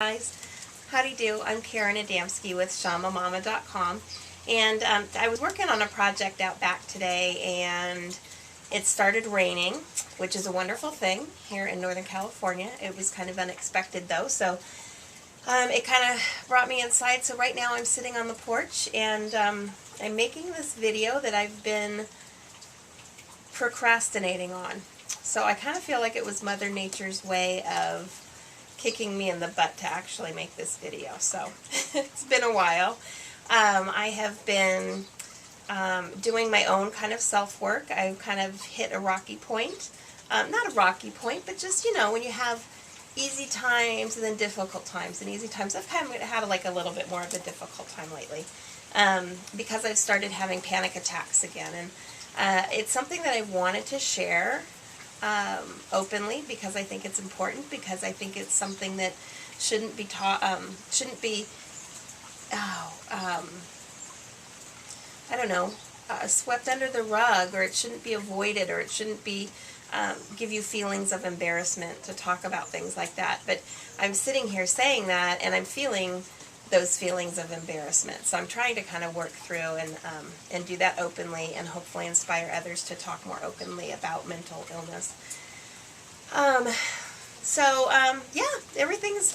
Guys, how do you do? I'm Karen Adamski with ShamaMama.com, and I was working on a project out back today, and it started raining, which is a wonderful thing here in Northern California. It was kind of unexpected though, so it kind of brought me inside. So right now I'm sitting on the porch, and I'm making this video that I've been procrastinating on. So I kind of feel like it was Mother Nature's way of kicking me in the butt to actually make this video. So it's been a while. I have been doing my own kind of self-work. I've kind of hit a rocky point. Not a rocky point, but just, you know, when you have easy times and then difficult times and easy times. I've kind of had like a little bit more of a difficult time lately because I've started having panic attacks again. And it's something that I wanted to share openly, because I think it's important, because I think it's something that shouldn't be taught, shouldn't be, I don't know, swept under the rug, or it shouldn't be avoided, or it shouldn't be, give you feelings of embarrassment to talk about things like that. But I'm sitting here saying that, and I'm feeling those feelings of embarrassment. So I'm trying to kind of work through and do that openly, and hopefully inspire others to talk more openly about mental illness. Yeah, everything's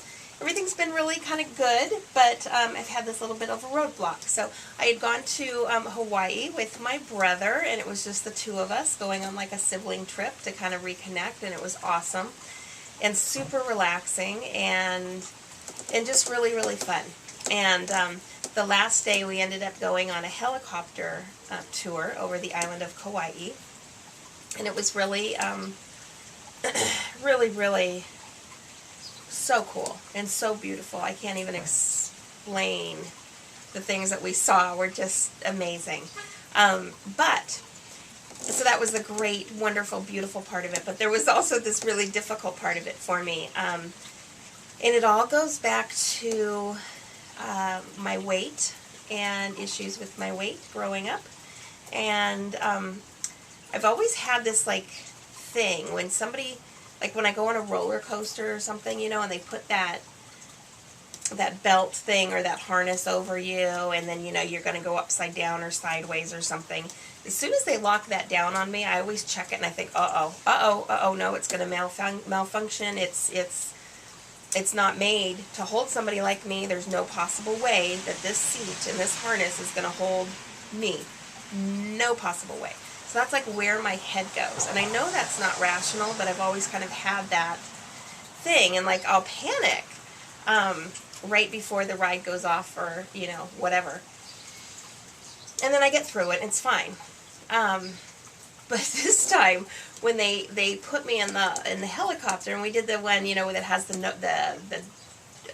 been really kind of good, but I've had this little bit of a roadblock. So I had gone to Hawaii with my brother, and it was just the two of us going on like a sibling trip to kind of reconnect, and it was awesome and super relaxing and just really, really fun. And the last day we ended up going on a helicopter tour over the island of Kauai, and it was really, really so cool and so beautiful. I can't even explain the things that we saw. Were just amazing. So that was the great, wonderful, beautiful part of it. But there was also this really difficult part of it for me. And it all goes back to my weight and issues with my weight growing up. And I've always had this like thing when somebody, like when I go on a roller coaster or something, you know, and they put that belt thing or that harness over you, and then, you know, you're going to go upside down or sideways or something. As soon as they lock that down on me, I always check it and I think, no, it's going to malfunction. It's not made to hold somebody like me. There's no possible way that this seat and this harness is going to hold me. No possible way. So that's like where my head goes. And I know that's not rational, but I've always kind of had that thing. And like I'll panic right before the ride goes off, or, you know, whatever. And then I get through it and it's fine. But this time, when they put me in the helicopter, and we did the one, you know, that has the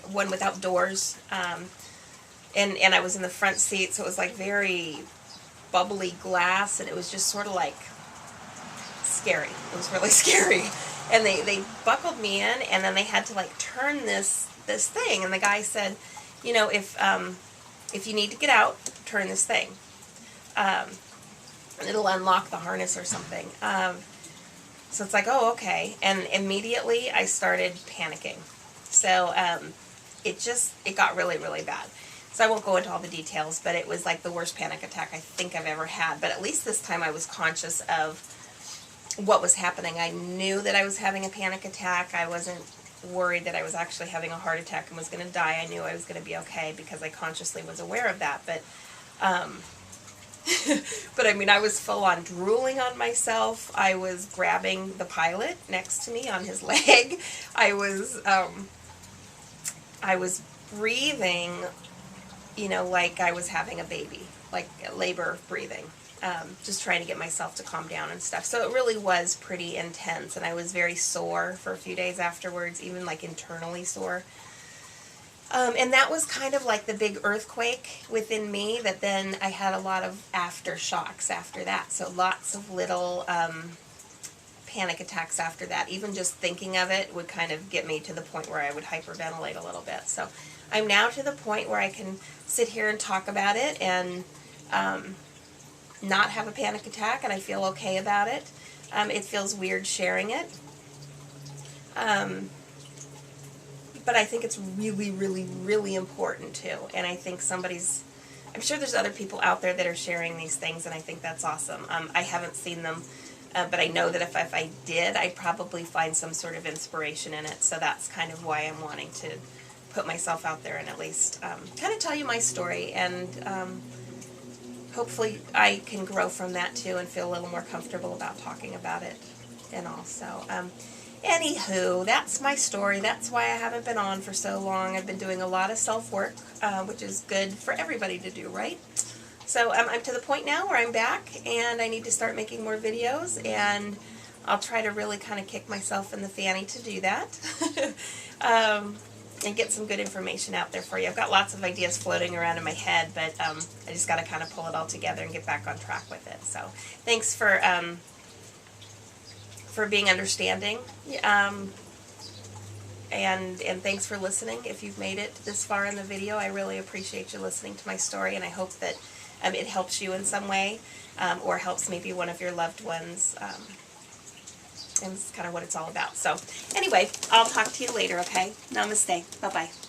one without doors, and I was in the front seat, so it was like very bubbly glass, and it was just sort of like scary. It was really scary. And they buckled me in, and then they had to like turn this thing, and the guy said, you know, if you need to get out, turn this thing. It'll unlock the harness or something. So it's like, oh, okay. And immediately I started panicking. So it got really, really bad. So I won't go into all the details, but it was like the worst panic attack I think I've ever had. But at least this time I was conscious of what was happening. I knew that I was having a panic attack. I wasn't worried that I was actually having a heart attack and was going to die. I knew I was going to be okay because I consciously was aware of that. But but I mean, I was full on drooling on myself. I was grabbing the pilot next to me on his leg. I was breathing, you know, like I was having a baby, like labor breathing, just trying to get myself to calm down and stuff. So it really was pretty intense, and I was very sore for a few days afterwards, even like internally sore. And that was kind of like the big earthquake within me, that then I had a lot of aftershocks after that. So lots of little panic attacks after that. Even just thinking of it would kind of get me to the point where I would hyperventilate a little bit. So I'm now to the point where I can sit here and talk about it and not have a panic attack, and I feel okay about it. It feels weird sharing it. but I think it's really, really, really important too. And I think I'm sure there's other people out there that are sharing these things, and I think that's awesome. I haven't seen them, but I know that if I did, I'd probably find some sort of inspiration in it. So that's kind of why I'm wanting to put myself out there and at least kind of tell you my story, and hopefully I can grow from that too and feel a little more comfortable about talking about it and all. So anywho, that's my story. That's why I haven't been on for so long. I've been doing a lot of self-work, which is good for everybody to do, right? So I'm to the point now where I'm back, and I need to start making more videos, and I'll try to really kind of kick myself in the fanny to do that. And get some good information out there for you. I've got lots of ideas floating around in my head, but I just got to kind of pull it all together and get back on track with it. So thanks for being understanding, and thanks for listening. If you've made it this far in the video, I really appreciate you listening to my story, and I hope that it helps you in some way, or helps maybe one of your loved ones. And it's kind of what it's all about. So anyway, I'll talk to you later, okay? Namaste. Bye-bye.